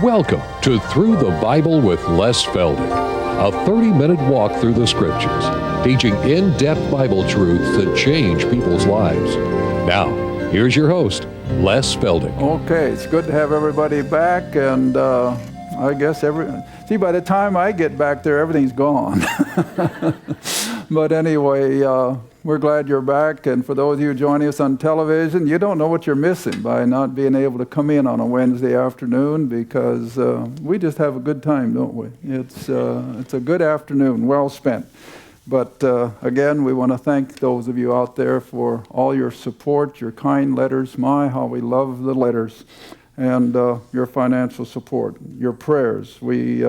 Welcome to Through the Bible with Les Feldick, a 30-minute walk through the Scriptures, teaching in-depth Bible truths that change people's lives. Now, here's your host, Les Feldick. Okay, it's good to have everybody back, and I guess by the time I get back there, everything's gone. But anyway, we're glad you're back, and for those of you joining us on television, you don't know what you're missing by not being able to come in on a Wednesday afternoon, because we just have a good time, don't we? It's a good afternoon, well spent. But again, we want to thank those of you out there for all your support, your kind letters. My, how we love the letters, and your financial support, your prayers. We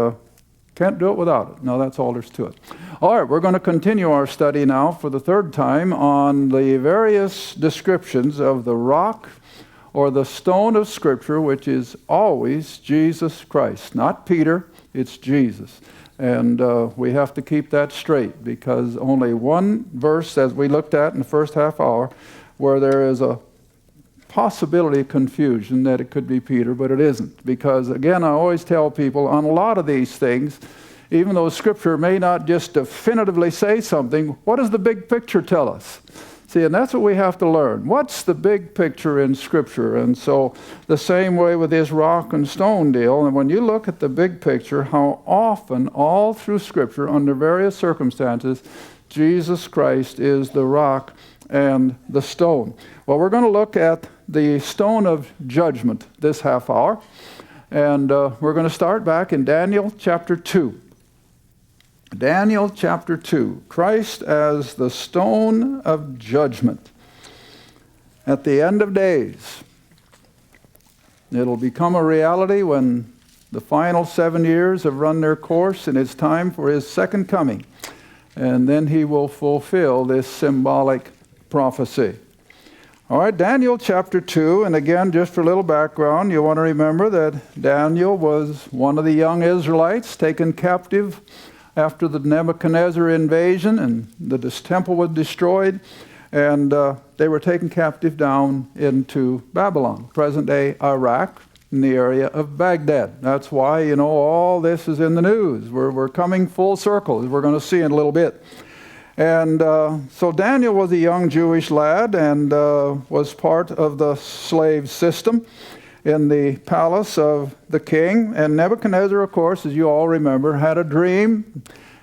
can't do it without it. No, that's all there's to it. All right, we're going to continue our study now for the third time on the various descriptions of the rock or the stone of Scripture, which is always Jesus Christ. Not Peter, it's Jesus. And we have to keep that straight, because only one verse, as we looked at in the first half hour, where there is a possibility of confusion that it could be Peter, but it isn't. Because again, I always tell people on a lot of these things, even though Scripture may not just definitively say something, what does the big picture tell us? See, and that's what we have to learn. What's the big picture in Scripture? And so the same way with this rock and stone deal, and when you look at the big picture, how often all through Scripture, under various circumstances, Jesus Christ is the rock and the stone. Well, we're going to look at the stone of judgment this half hour, and we're going to start back in Daniel chapter 2. Daniel chapter 2, Christ as the stone of judgment. At the end of days, it'll become a reality when the final 7 years have run their course, and it's time for his second coming. And then he will fulfill this symbolic prophecy. All right, Daniel chapter 2, and again, just for a little background, you want to remember that Daniel was one of the young Israelites taken captive after the Nebuchadnezzar invasion, and the temple was destroyed, and they were taken captive down into Babylon, present-day Iraq, in the area of Baghdad. That's why, all this is in the news. We're coming full circle, as we're going to see in a little bit. And so Daniel was a young Jewish lad and was part of the slave system in the palace of the king. And Nebuchadnezzar, of course, as you all remember, had a dream.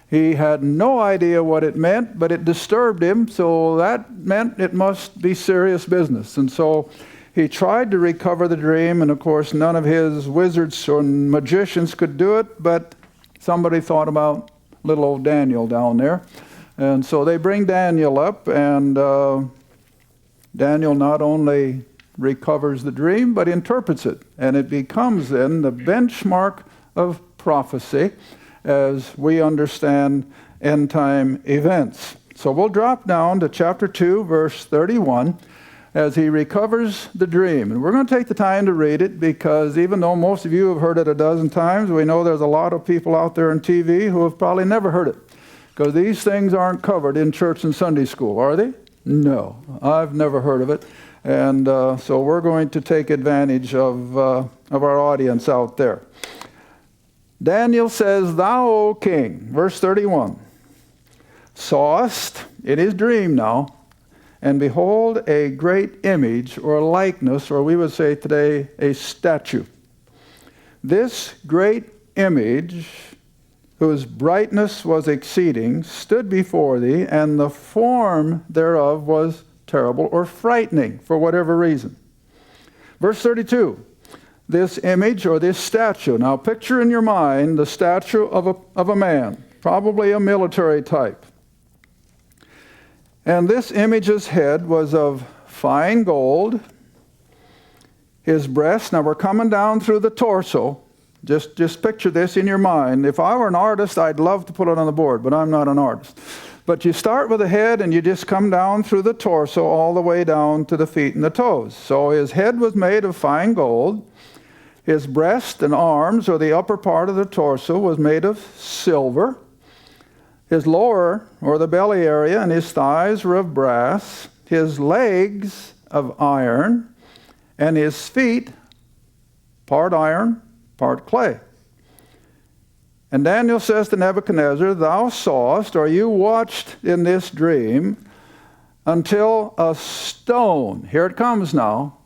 He had no idea what it meant, but it disturbed him, so that meant it must be serious business. And so he tried to recover the dream, and of course none of his wizards or magicians could do it, but somebody thought about little old Daniel down there. And so they bring Daniel up, and Daniel not only recovers the dream, but interprets it. And it becomes then the benchmark of prophecy as we understand end-time events. So we'll drop down to chapter 2, verse 31, as he recovers the dream. And we're going to take the time to read it, because even though most of you have heard it a dozen times, we know there's a lot of people out there on TV who have probably never heard it. Because these things aren't covered in church and Sunday school, are they? No, I've never heard of it. And so we're going to take advantage of our audience out there. Daniel says, "Thou, O king," verse 31, "sawest," in his dream now, "and behold a great image or likeness," or we would say today, a statue. "This great image, whose brightness was exceeding, stood before thee, and the form thereof was terrible," or frightening, for whatever reason. Verse 32, "This image," or this statue, now picture in your mind the statue of a man, probably a military type. "And this image's head was of fine gold, his breast," now we're coming down through the torso. Just picture this in your mind. If I were an artist, I'd love to put it on the board, but I'm not an artist. But you start with the head, and you just come down through the torso all the way down to the feet and the toes. So his head was made of fine gold. His breast and arms, or the upper part of the torso, was made of silver. His lower, or the belly area, and his thighs were of brass. His legs of iron, and his feet, part iron, part clay. And Daniel says to Nebuchadnezzar, thou sawest, or you watched in this dream, until a stone, here it comes now,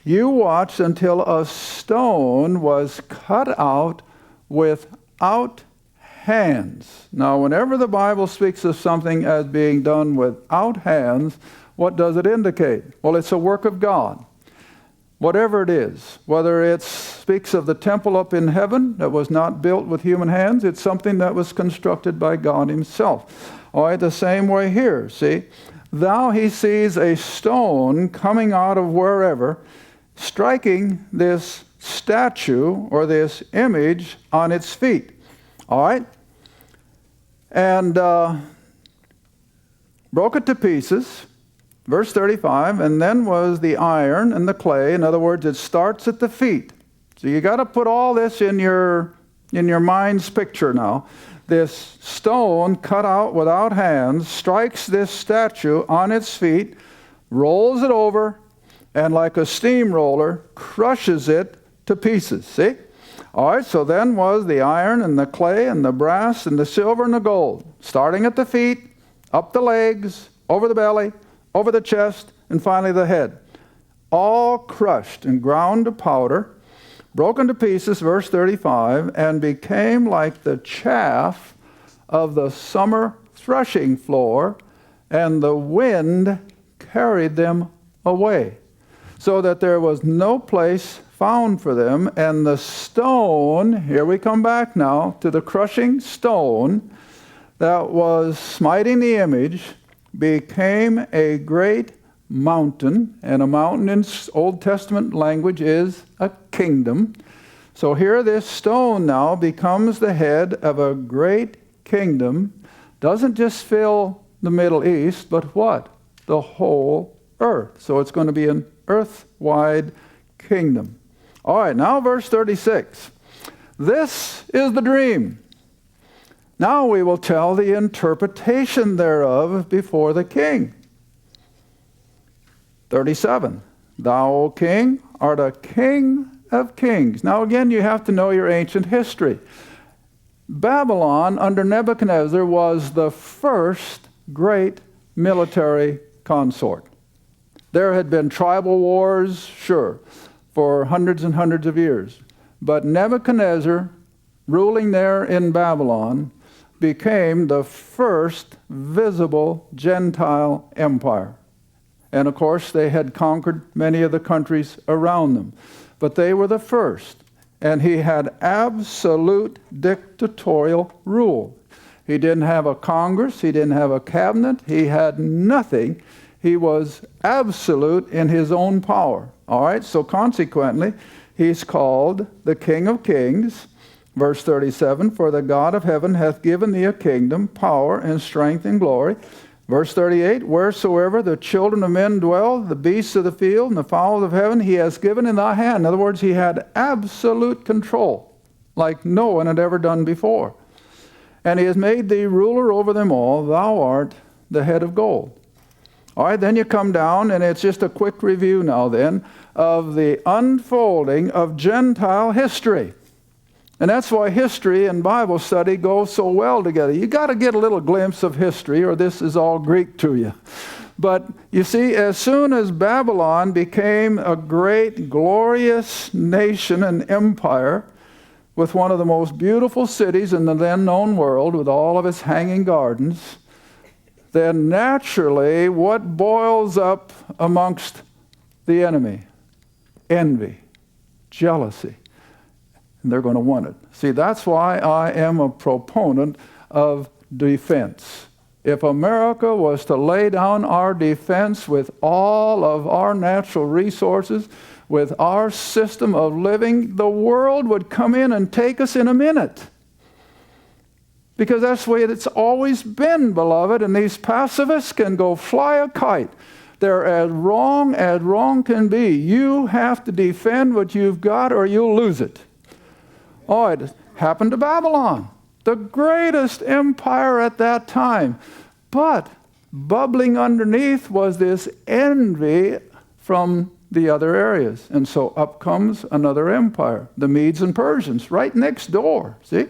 you watched until a stone was cut out without hands. Now, whenever the Bible speaks of something as being done without hands, what does it indicate? Well, it's a work of God. Whatever it is, whether it speaks of the temple up in heaven that was not built with human hands, it's something that was constructed by God himself. All right, the same way here, see? Thou, he sees a stone coming out of wherever, striking this statue or this image on its feet. All right? And broke it to pieces. Verse 35, and then was the iron and the clay. In other words, it starts at the feet. So you got to put all this in your mind's picture now. This stone cut out without hands strikes this statue on its feet, rolls it over, and like a steamroller, crushes it to pieces. See? All right, so then was the iron and the clay and the brass and the silver and the gold, starting at the feet, up the legs, over the belly, over the chest, and finally the head. All crushed and ground to powder, broken to pieces, verse 35, and became like the chaff of the summer threshing floor, and the wind carried them away, so that there was no place found for them. And the stone, here we come back now to the crushing stone that was smiting the image, became a great mountain, and a mountain in Old Testament language is a kingdom. So here this stone now becomes the head of a great kingdom. Doesn't just fill the Middle East, but what? The whole earth. So it's going to be an earth-wide kingdom. All right, now verse 36. This is the dream. Now we will tell the interpretation thereof before the king. 37. Thou, O king, art a king of kings. Now again, you have to know your ancient history. Babylon under Nebuchadnezzar was the first great military consort. There had been tribal wars, sure, for hundreds and hundreds of years. But Nebuchadnezzar, ruling there in Babylon, became the first visible Gentile empire. And of course, they had conquered many of the countries around them. But they were the first. And he had absolute dictatorial rule. He didn't have a Congress. He didn't have a cabinet. He had nothing. He was absolute in his own power. All right, so consequently, he's called the King of Kings. Verse 37, for the God of heaven hath given thee a kingdom, power, and strength, and glory. Verse 38, wheresoever the children of men dwell, the beasts of the field, and the fowls of heaven, he has given in thy hand. In other words, he had absolute control, like no one had ever done before. And he has made thee ruler over them all. Thou art the head of gold. All right, then you come down, and it's just a quick review now then of the unfolding of Gentile history. And that's why history and Bible study go so well together. You got to get a little glimpse of history, or this is all Greek to you. But you see, as soon as Babylon became a great, glorious nation and empire, with one of the most beautiful cities in the then known world, with all of its hanging gardens, then naturally, what boils up amongst the enemy? Envy, jealousy. And they're going to want it. See, that's why I am a proponent of defense. If America was to lay down our defense with all of our natural resources, with our system of living, the world would come in and take us in a minute. Because that's the way it's always been, beloved, and these pacifists can go fly a kite. They're as wrong can be. You have to defend what you've got or you'll lose it. Oh, it happened to Babylon, the greatest empire at that time. But bubbling underneath was this envy from the other areas. And so up comes another empire, the Medes and Persians, right next door, see?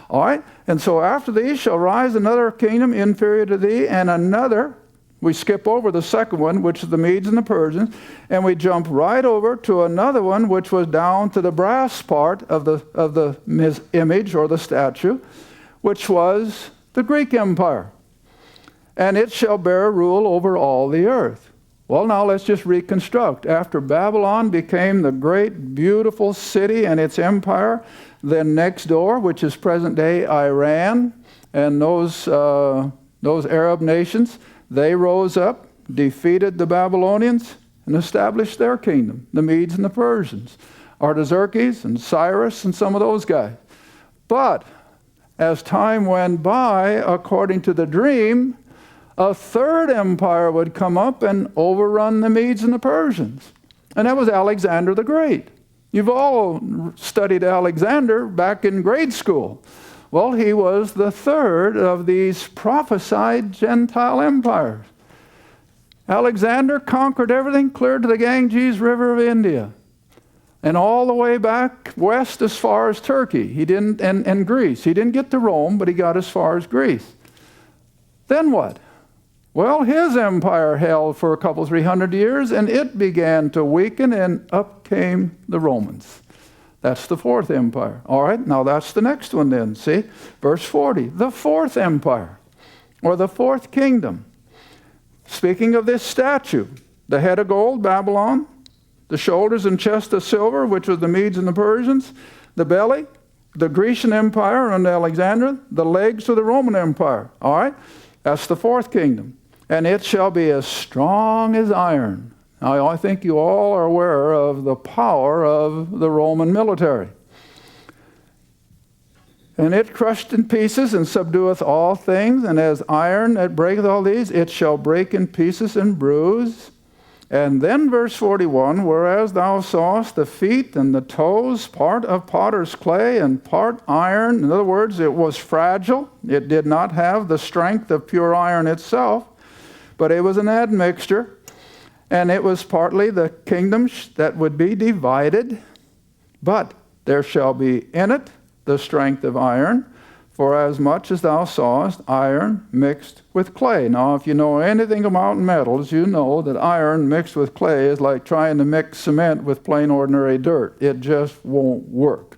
All right, and so after these shall rise another kingdom inferior to thee, and another. We skip over the second one, which is the Medes and the Persians, and we jump right over to another one, which was down to the brass part of the image or the statue, which was the Greek Empire. And it shall bear rule over all the earth. Well, now let's just reconstruct. After Babylon became the great, beautiful city and its empire, then next door, which is present-day Iran, and those Arab nations, they rose up, defeated the Babylonians, and established their kingdom, the Medes and the Persians, Artaxerxes and Cyrus and some of those guys. But as time went by, according to the dream, a third empire would come up and overrun the Medes and the Persians. And that was Alexander the Great. You've all studied Alexander back in grade school. Well, he was the third of these prophesied Gentile empires. Alexander conquered everything clear to the Ganges River of India and all the way back west as far as Turkey. He didn't, and Greece. He didn't get to Rome, but he got as far as Greece. Then what? Well, his empire held for a couple, 300 years, and it began to weaken, and up came the Romans. That's the fourth empire. All right, now that's the next one then. See, verse 40, the fourth empire, or the fourth kingdom. Speaking of this statue, the head of gold, Babylon, the shoulders and chest of silver, which was the Medes and the Persians, the belly, the Grecian Empire under Alexander, the legs of the Roman Empire. All right, that's the fourth kingdom. And it shall be as strong as iron. Now, I think you all are aware of the power of the Roman military. And it crushed in pieces and subdueth all things, and as iron that breaketh all these, it shall break in pieces and bruise. And then verse 41, whereas thou sawest the feet and the toes, part of potter's clay and part iron. In other words, it was fragile. It did not have the strength of pure iron itself, but it was an admixture. And it was partly the kingdom that would be divided, but there shall be in it the strength of iron, for as much as thou sawest iron mixed with clay. Now, if you know anything about metals, you know that iron mixed with clay is like trying to mix cement with plain ordinary dirt. It just won't work,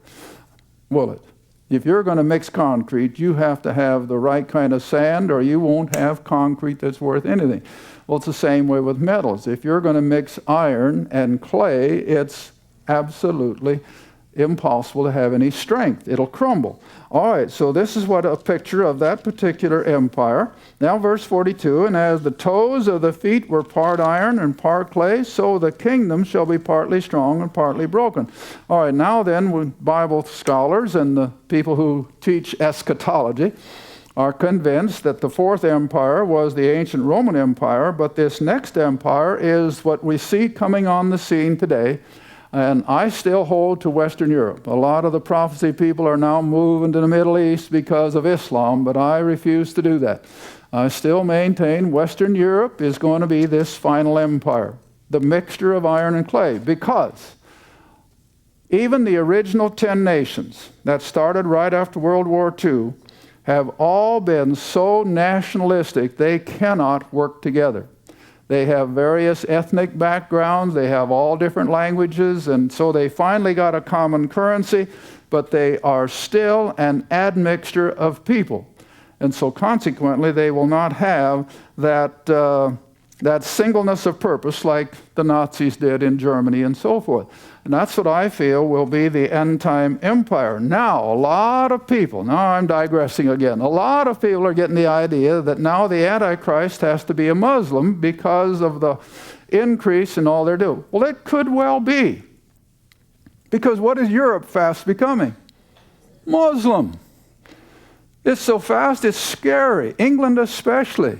will it? If you're going to mix concrete, you have to have the right kind of sand, or you won't have concrete that's worth anything. Well, it's the same way with metals. If you're going to mix iron and clay, it's absolutely impossible to have any strength. It'll crumble. All right, so this is what a picture of that particular empire. Now verse 42, and as the toes of the feet were part iron and part clay, so the kingdom shall be partly strong and partly broken. All right, now then, when Bible scholars and the people who teach eschatology are convinced that the fourth empire was the ancient Roman Empire, but this next empire is what we see coming on the scene today. And I still hold to Western Europe. A lot of the prophecy people are now moving to the Middle East because of Islam, but I refuse to do that. I still maintain Western Europe is going to be this final empire, the mixture of iron and clay, because even the original 10 nations that started right after World War II have all been so nationalistic they cannot work together. They have various ethnic backgrounds, they have all different languages, and so they finally got a common currency, but they are still an admixture of people. And so consequently, they will not have that singleness of purpose like the Nazis did in Germany and so forth. And that's what I feel will be the end-time empire. Now, a lot of people, now I'm digressing again, a lot of people are getting the idea that now the Antichrist has to be a Muslim because of the increase in all they're doing. Well, it could well be. Because what is Europe fast becoming? Muslim. It's so fast, it's scary. England especially.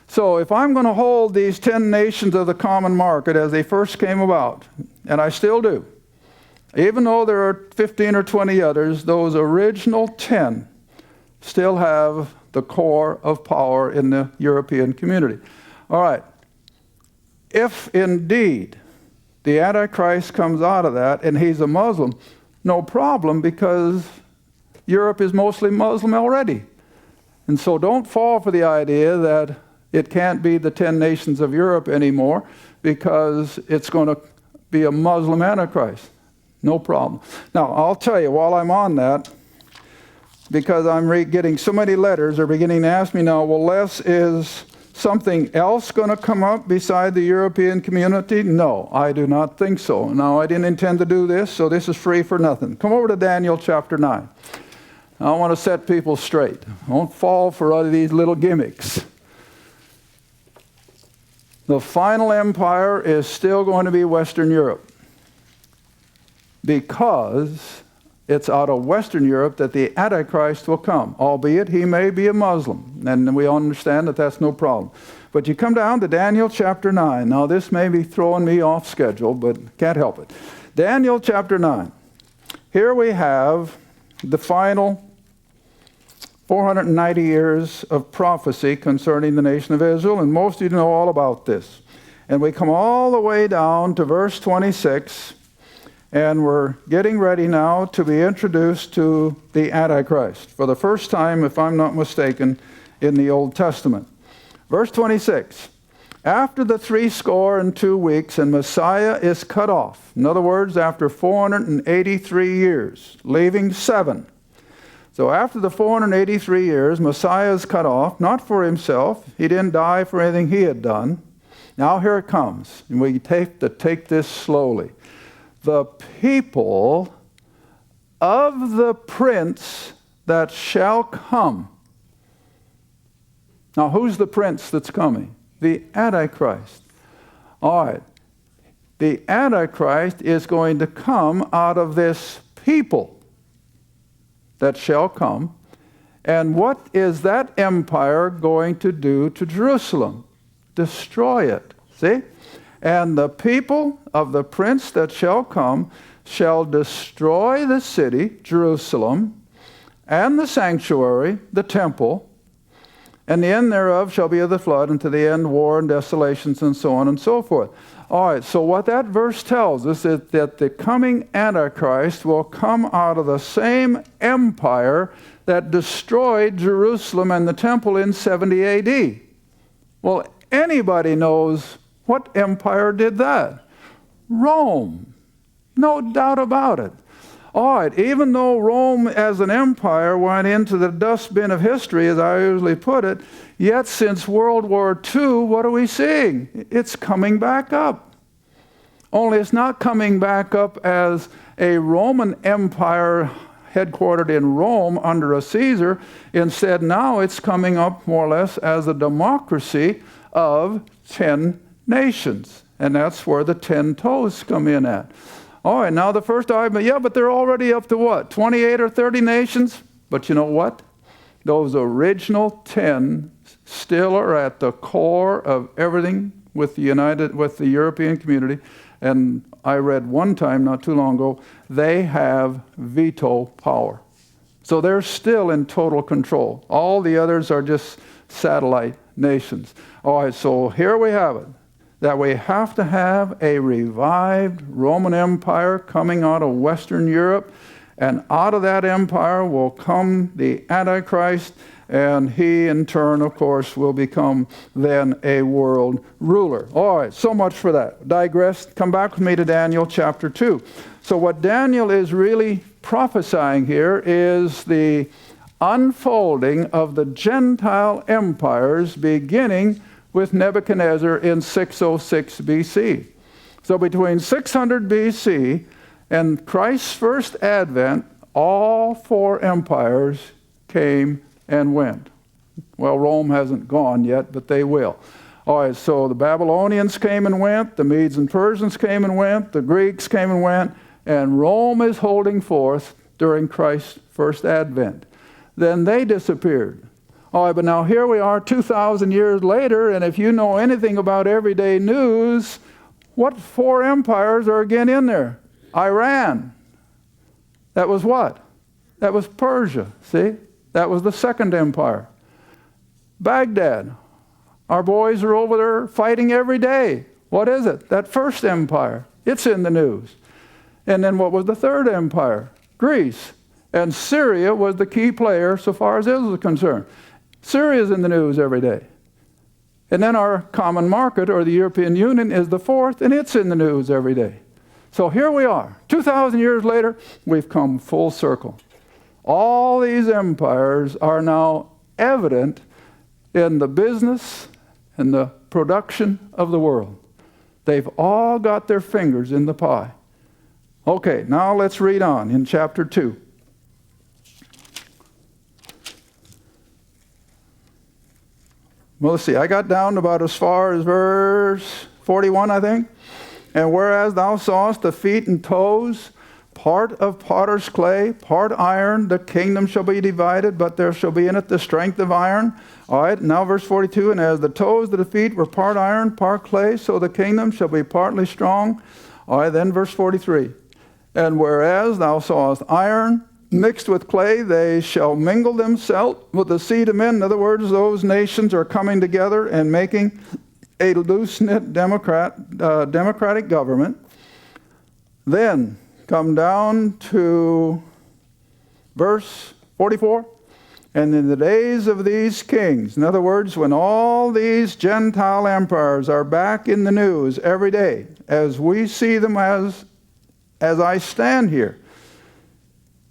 So if I'm going to hold these 10 nations of the common market as they first came about, and I still do, even though there are 15 or 20 others, those original 10 still have the core of power in the European community. All right. If indeed the Antichrist comes out of that and he's a Muslim, no problem, because Europe is mostly Muslim already. And so don't fall for the idea that it can't be the 10 nations of Europe anymore because it's going to be a Muslim Antichrist. No problem. Now, I'll tell you, while I'm on that, because I'm getting so many letters, they're beginning to ask me now, well, Les, is something else going to come up beside the European community? No, I do not think so. Now, I didn't intend to do this, so this is free for nothing. Come over to Daniel chapter 9. I want to set people straight. Don't fall for all of these little gimmicks. The final empire is still going to be Western Europe, because it's out of Western Europe that the Antichrist will come, albeit he may be a Muslim, and we understand that that's no problem. But you come down to Daniel chapter 9. Now, this may be throwing me off schedule, but can't help it. Daniel chapter 9. Here we have the final 490 years of prophecy concerning the nation of Israel, and most of you know all about this. And we come all the way down to verse 26, and we're getting ready now to be introduced to the Antichrist for the first time, if I'm not mistaken, in the Old Testament. Verse 26, after the 62 weeks, and Messiah is cut off. In other words, after 483 years, leaving 7. So after the 483 years, Messiah is cut off, not for himself. He didn't die for anything he had done. Now here it comes, and we have to take this slowly. The people of the prince that shall come. Now, who's the prince that's coming? The Antichrist. All right. The Antichrist is going to come out of this people that shall come. And what is that empire going to do to Jerusalem? Destroy it. See? And the people of the prince that shall come shall destroy the city, Jerusalem, and the sanctuary, the temple, and the end thereof shall be of the flood, and to the end war and desolations, and so on and so forth. All right, so what that verse tells us is that the coming Antichrist will come out of the same empire that destroyed Jerusalem and the temple in 70 AD. Well, anybody knows what empire did that? Rome. No doubt about it. All right, even though Rome as an empire went into the dustbin of history, as I usually put it, yet since World War II, what are we seeing? It's coming back up. Only it's not coming back up as a Roman empire headquartered in Rome under a Caesar. Instead, now it's coming up more or less as a democracy of 10 nations. And that's where the 10 toes come in at. All right, now the first argument, yeah, but they're already up to what, 28 or 30 nations? But you know what? Those original 10 still are at the core of everything with the European community. And I read one time, not too long ago, they have veto power. So they're still in total control. All the others are just satellite nations. All right, so here we have it. That we have to have a revived Roman Empire coming out of Western Europe, and out of that empire will come the Antichrist, and he in turn, of course, will become then a world ruler. All right, so much for that. Digress, come back with me to Daniel chapter 2. So what Daniel is really prophesying here is the unfolding of the Gentile empires beginning with Nebuchadnezzar in 606 BC. So between 600 BC and Christ's first advent, all 4 empires came and went. Well, Rome hasn't gone yet, but they will. All right, so the Babylonians came and went, the Medes and Persians came and went, the Greeks came and went, and Rome is holding forth during Christ's first advent. Then they disappeared. All right, but now here we are 2,000 years later, and if you know anything about everyday news, what 4 empires are again in there? Iran. That was what? That was Persia, see? That was the second empire. Baghdad. Our boys are over there fighting every day. What is it? That first empire. It's in the news. And then what was the third empire? Greece. And Syria was the key player so far as Israel is concerned. Syria is in the news every day. And then our common market, or the European Union, is the fourth, and it's in the news every day. So here we are. 2,000 years later, we've come full circle. All these empires are now evident in the business and the production of the world. They've all got their fingers in the pie. Okay, now let's read on in chapter 2. Well, let's see. I got down about as far as verse 41, I think. And whereas thou sawest the feet and toes, part of potter's clay, part iron, the kingdom shall be divided, but there shall be in it the strength of iron. All right, now verse 42, and as the toes of the feet were part iron, part clay, so the kingdom shall be partly strong. All right, then verse 43. And whereas thou sawest iron mixed with clay, they shall mingle themselves with the seed of men. In other words, those nations are coming together and making a loose-knit democratic government. Then come down to verse 44. And in the days of these kings, in other words, when all these Gentile empires are back in the news every day, as we see them as I stand here,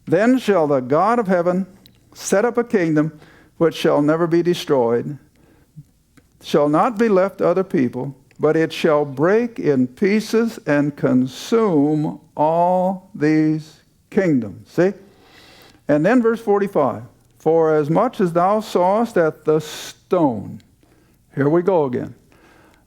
then shall the God of heaven set up a kingdom which shall never be destroyed, shall not be left to other people, but it shall break in pieces and consume all these kingdoms. See? And then verse 45. For as much as thou sawest at the stone. Here we go again.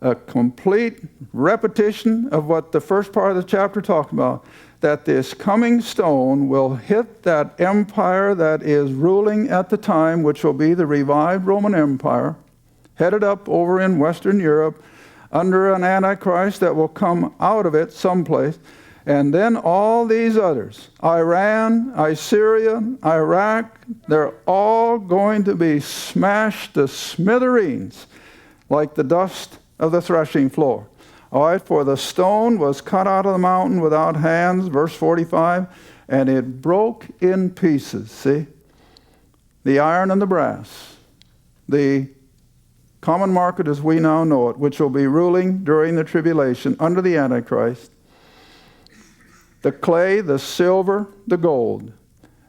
A complete repetition of what the first part of the chapter talked about. That this coming stone will hit that empire that is ruling at the time, which will be the revived Roman Empire, headed up over in Western Europe, under an Antichrist that will come out of it someplace. And then all these others, Iran, Assyria, Iraq, they're all going to be smashed to smithereens like the dust of the threshing floor. All right, for the stone was cut out of the mountain without hands, verse 45, and it broke in pieces, see? The iron and the brass, the common market as we now know it, which will be ruling during the tribulation under the Antichrist, the clay, the silver, the gold,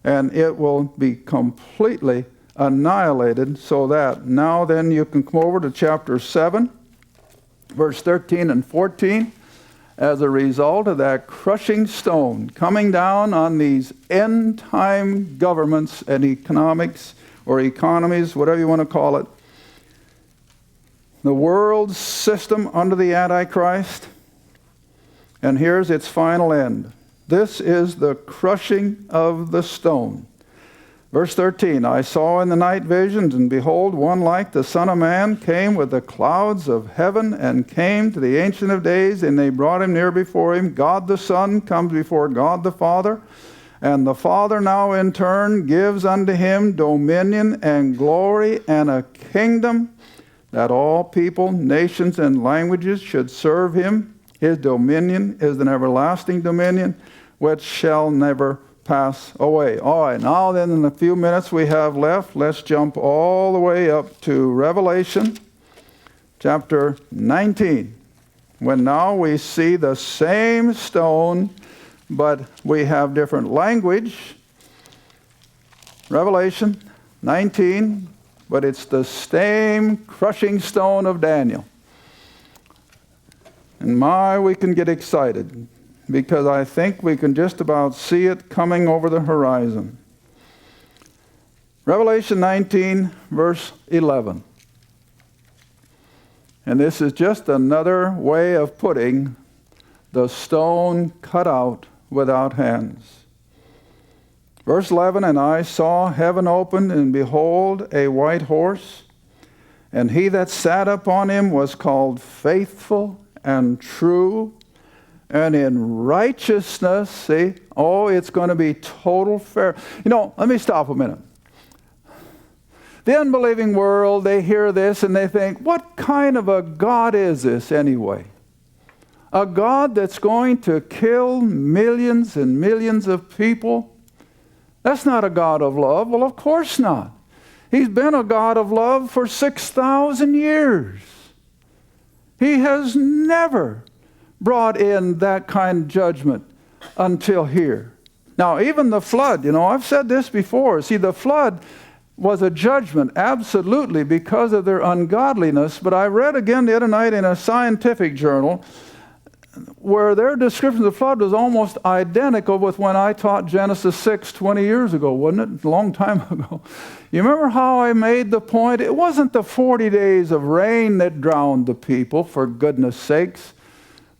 and it will be completely annihilated, so that now then you can come over to chapter 7, verse 13 and 14, as a result of that crushing stone coming down on these end-time governments and economics, or economies, whatever you want to call it, the world system under the Antichrist, and here's its final end. This is the crushing of the stone. Verse 13, I saw in the night visions, and behold, one like the Son of Man came with the clouds of heaven, and came to the Ancient of Days, and they brought him near before him. God the Son comes before God the Father, and the Father now in turn gives unto him dominion and glory and a kingdom, that all people, nations, and languages should serve him. His dominion is an everlasting dominion, which shall never pass away. All right, now then, in the few minutes we have left, let's jump all the way up to Revelation chapter 19, when now we see the same stone, but we have different language. Revelation 19, but it's the same crushing stone of Daniel. And we can get excited, because I think we can just about see it coming over the horizon. Revelation 19, verse 11. And this is just another way of putting the stone cut out without hands. Verse 11, and I saw heaven opened, and behold, a white horse, and he that sat upon him was called Faithful and True, and in righteousness, see, it's going to be total fair. Let me stop a minute. The unbelieving world, they hear this and they think, what kind of a God is this anyway? A God that's going to kill millions and millions of people? That's not a God of love. Well, of course not. He's been a God of love for 6,000 years. He has never brought in that kind of judgment until here. Now, even the flood, I've said this before. See, the flood was a judgment, absolutely, because of their ungodliness. But I read again the other night in a scientific journal where their description of the flood was almost identical with when I taught Genesis 6 20 years ago, wasn't it? A long time ago. You remember how I made the point? It wasn't the 40 days of rain that drowned the people, for goodness sakes.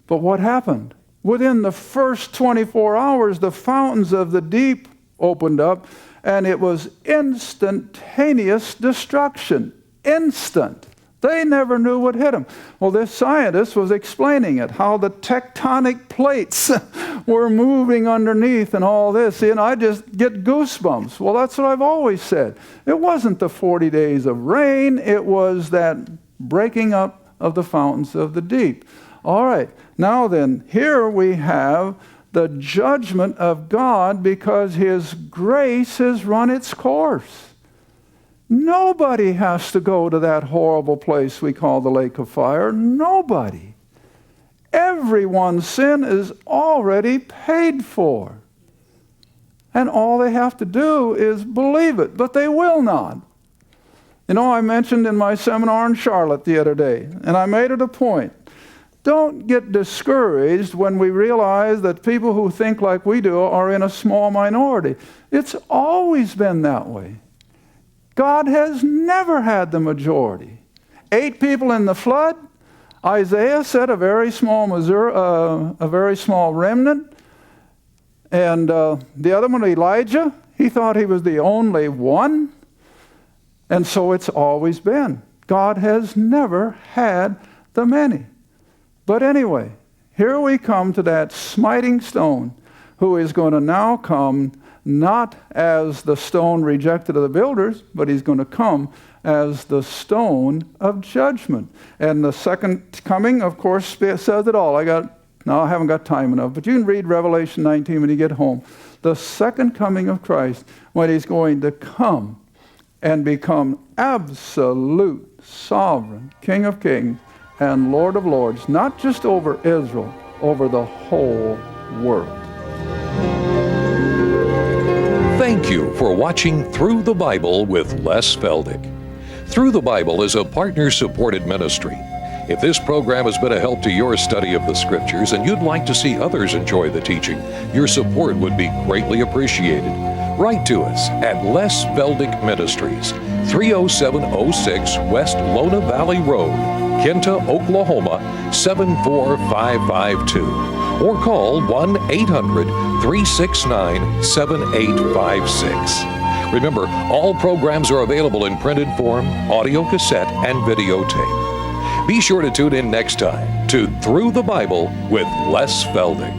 But what happened? Within the first 24 hours, the fountains of the deep opened up, and it was instantaneous destruction. Instant. They never knew what hit them. Well, this scientist was explaining it, how the tectonic plates were moving underneath and all this. See, and I just get goosebumps. Well, that's what I've always said. It wasn't the 40 days of rain. It was that breaking up of the fountains of the deep. All right. Now then, here we have the judgment of God because His grace has run its course. Nobody has to go to that horrible place we call the lake of fire. Nobody. Everyone's sin is already paid for. And all they have to do is believe it, but they will not. I mentioned in my seminar in Charlotte the other day, and I made it a point. Don't get discouraged when we realize that people who think like we do are in a small minority. It's always been that way. God has never had the majority. 8 people in the flood. Isaiah said a very small remnant. And the other one, Elijah, he thought he was the only one. And so it's always been. God has never had the many. But anyway, here we come to that smiting stone, who is going to now come not as the stone rejected of the builders, but he's going to come as the stone of judgment. And the second coming, of course, says it all. I haven't got time enough, but you can read Revelation 19 when you get home. The second coming of Christ, when he's going to come and become absolute sovereign King of kings and Lord of lords, not just over Israel, over the whole world. Thank you for watching Through the Bible with Les Feldick. Through the Bible is a partner-supported ministry. If this program has been a help to your study of the Scriptures and you'd like to see others enjoy the teaching, your support would be greatly appreciated. Write to us at Les Feldick Ministries, 30706 West Lona Valley Road, Kinta, Oklahoma, 74552. Or call 1-800-369-7856. Remember, all programs are available in printed form, audio cassette, and videotape. Be sure to tune in next time to Through the Bible with Les Feldick.